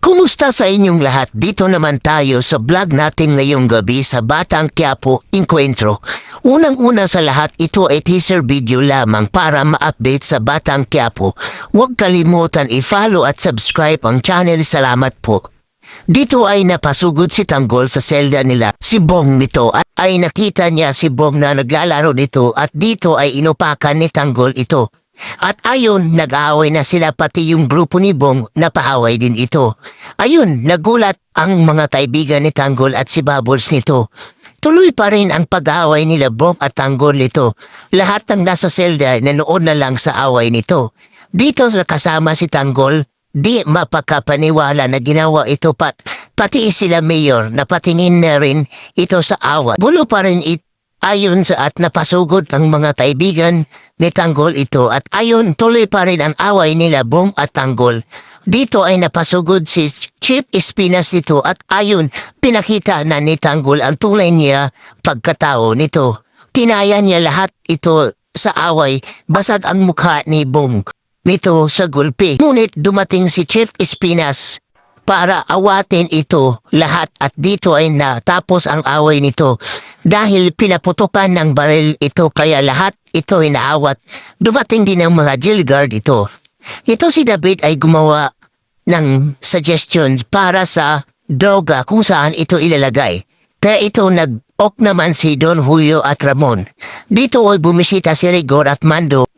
Kumusta sa inyong lahat? Dito naman tayo sa vlog natin ngayong gabi sa Batang Quiapo Encuentro. Unang-una sa lahat, ito ay teaser video lamang para ma-update sa Batang Quiapo. Huwag kalimutan i-follow at subscribe ang channel. Salamat po. Dito ay napasugod si Tanggol sa selda nila. Si Bong nito at ay nakita niya si Bong na naglalaro nito at dito ay inupakan ni Tanggol ito. At ayon, nag-aaway na sila pati yung grupo ni Bong napaaway din ito. Ayun, nagulat ang mga kaibigan ni Tanggol at si Bubbles nito. Tuloy pa rin ang pag-aaway nila Bong at Tanggol nito. Lahat ng nasa selda nanood na lang sa away nito. Dito kasama si Tanggol, di mapakapaniwala na ginawa ito pati sila mayor na patingin na rin ito sa awat. Bulo pa rin ayon sa at napasugod ang mga kaibigan ni Tanggol ito at ayon tuloy pa rin ang away nila Bong at Tanggol. Dito ay napasugod si Chief Espinas dito at ayon pinakita na ni Tanggol ang tunay niya pagkatao nito. Tinaya niya lahat ito sa away, basag ang mukha ni Bong nito sa gulpi. Ngunit dumating si Chief Espinas para awatin ito lahat at dito ay natapos ang away nito dahil pinaputukan ng baril ito kaya lahat ito ay naawat. Dumating din ang mga jail guard ito. Ito si David ay gumawa ng suggestion para sa droga kung saan ito ilalagay. Kaya ito nag-ok naman si Don Julio at Ramon. Dito ay bumisita si Rigor at Mando.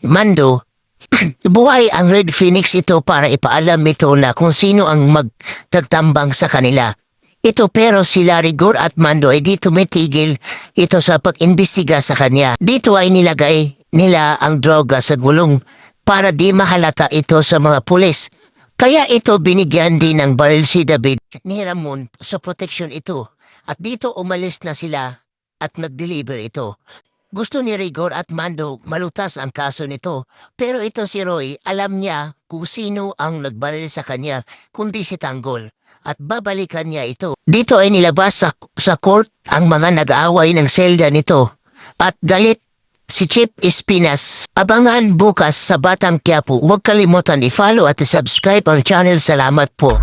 Buhay ang Red Phoenix ito para ipaalam ito na kung sino ang magtagtambang sa kanila. Ito pero sila Rigor at Mando ay dito may tigil ito sa pag-imbestiga sa kanya. Dito ay nilagay nila ang droga sa gulong para di mahalata ito sa mga pulis. Kaya ito binigyan din ng baril si David ni Ramon sa protection ito. At dito umalis na sila at nag-deliver ito. Gusto ni Rigor at Mando malutas ang kaso nito, pero ito si Roy alam niya kung sino ang nagbaril sa kanya kundi si Tanggol at babalikan niya ito. Dito ay nilabas sa court ang mga nag-aaway ng selda nito at galit si Chief Espinas. Abangan bukas sa Batang Quiapo. Huwag kalimutan i-follow at i-subscribe ang channel. Salamat po.